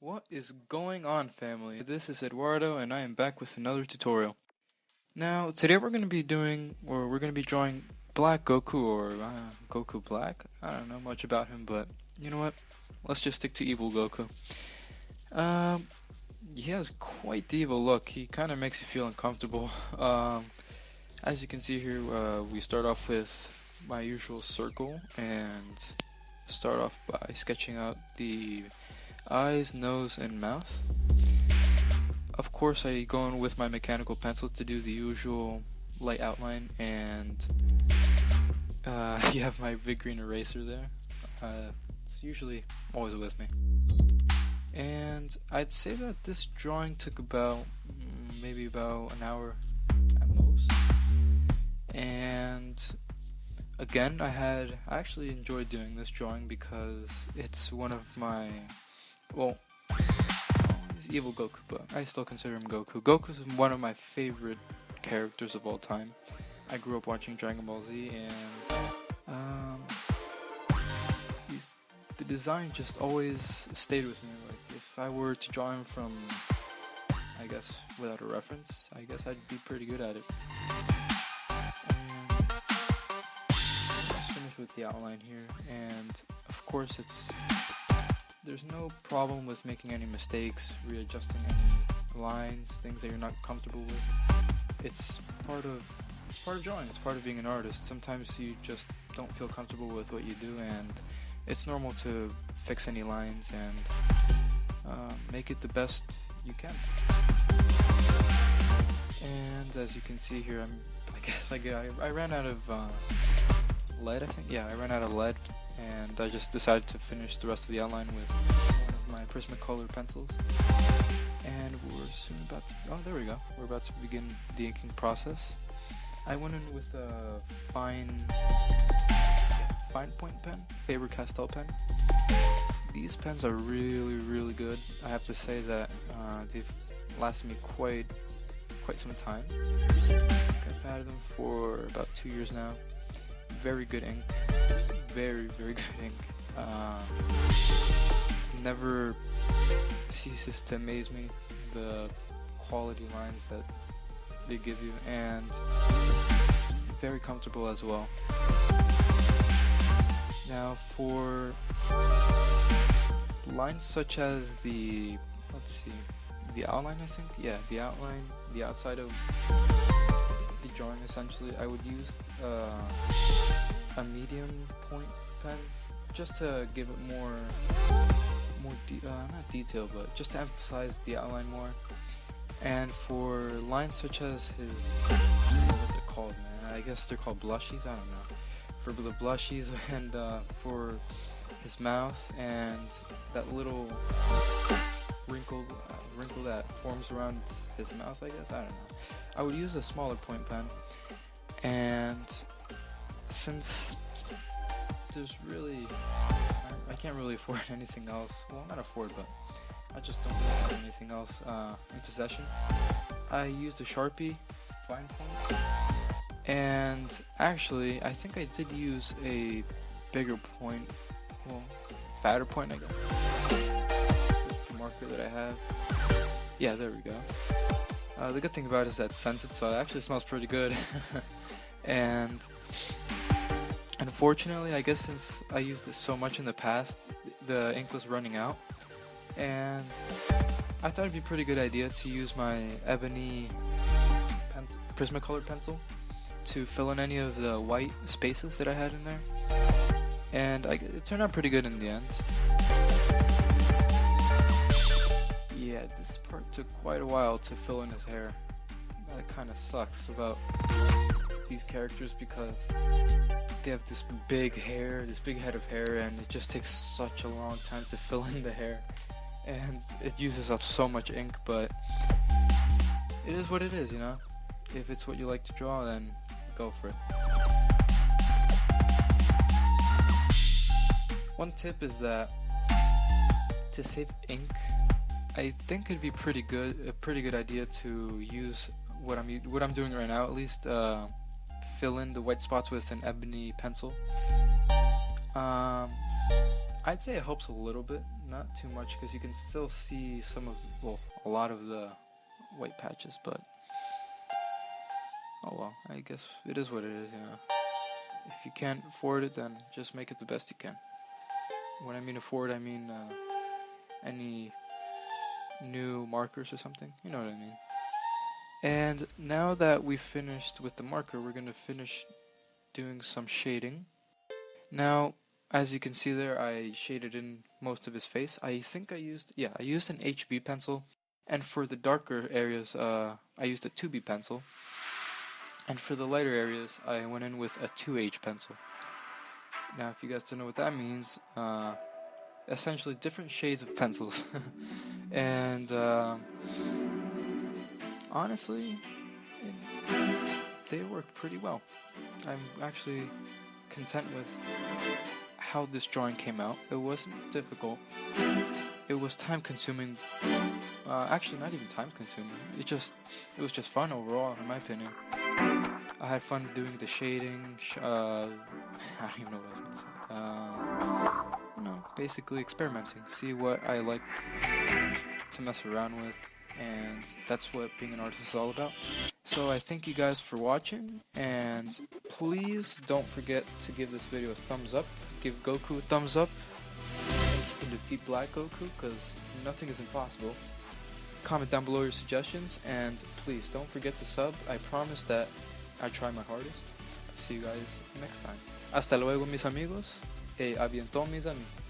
What is going on, family? This is Eduardo and I am back with another tutorial. Now, today we're going to be drawing Black Goku, or Goku Black. I don't know much about him, but you know what? Let's just stick to evil Goku. He has quite the evil look. He kind of makes you feel uncomfortable. As you can see here, we start off with my usual circle and start off by sketching out the eyes, nose, and mouth. Of course, I go in with my mechanical pencil to do the usual light outline, and you have my big green eraser there. It's usually always with me. And I'd say that this drawing took maybe about an hour at most. And again, I actually enjoyed doing this drawing because it's one of my, he's evil Goku, but I still consider him Goku. Goku's one of my favorite characters of all time. I grew up watching Dragon Ball Z, and the design just always stayed with me. Like, if I were to draw him from, I guess, without a reference, I guess I'd be pretty good at it. And let's finish with the outline here, and of course there's no problem with making any mistakes, readjusting any lines, things that you're not comfortable with. It's part of drawing, it's part of being an artist. Sometimes you just don't feel comfortable with what you do, and it's normal to fix any lines and make it the best you can. And as you can see here, I ran out of lead, I think. Yeah, I ran out of lead, and I just decided to finish the rest of the outline with one of my Prismacolor pencils. And we're soon about to, there we go. We're about to begin the inking process. I went in with a fine point pen, Faber-Castell pen. These pens are really, really good. I have to say that they've lasted me quite some time. I've had them for about 2 years now. Very good ink. Very, very good ink. Never ceases to amaze me, the quality lines that they give you, and very comfortable as well. Now for lines such as the outline, I think, yeah, the outline, the outside of the drawing, essentially, I would use a medium point pen just to give it more not detail, but just to emphasize the outline more. And for lines such as his, what they're called, man, I guess they're called blushies, I don't know. For the blushies and for his mouth and that little wrinkle that forms around his mouth, I guess, I don't know. I would use a smaller point pen, and since there's really, I can't really afford anything else. Well, not afford, but I just don't really have anything else in possession. I used a Sharpie fine point, and actually, I think I did use a bigger point, fatter point, I guess. This marker that I have. Yeah, there we go. The good thing about it is that it's scented, so it actually smells pretty good. And unfortunately, I guess since I used this so much in the past, the ink was running out, and I thought it'd be a pretty good idea to use my ebony Prismacolor pencil to fill in any of the white spaces that I had in there, and it turned out pretty good in the end. Yeah, this part took quite a while to fill in his hair. That kind of sucks about these characters because they have this big head of hair, and it just takes such a long time to fill in the hair, and it uses up so much ink, but it is what it is, you know? If it's what you like to draw, then go for it. One tip is that to save ink, I think it'd be a pretty good idea to use what I'm doing right now, at least, fill in the white spots with an ebony pencil. I'd say it helps a little bit, not too much, because you can still see some of, well, a lot of the white patches, but oh well, I guess it is what it is, you know. If you can't afford it, then just make it the best you can. When I mean afford, I mean any new markers or something, you know what I mean. And now that we've finished with the marker, we're going to finish doing some shading. Now, as you can see there, I shaded in most of his face. I think I used an HB pencil, and for the darker areas, I used a 2B pencil. And for the lighter areas, I went in with a 2H pencil. Now, if you guys don't know what that means, essentially different shades of pencils. And honestly, they work pretty well. I'm actually content with how this drawing came out. It wasn't difficult. It was time consuming. Actually, not even time consuming. It was just fun overall, in my opinion. I had fun doing the shading. I don't even know what I was going to say. You know, basically experimenting. See what I like to mess around with, and that's what being an artist is all about. So I thank you guys for watching, and please don't forget to give this video a thumbs up. Give Goku a thumbs up. You can defeat Black Goku, because nothing is impossible. Comment down below your suggestions, and please don't forget to sub. I promise that I try my hardest. See you guys next time. Hasta luego, mis amigos. A bientot, mis amigos.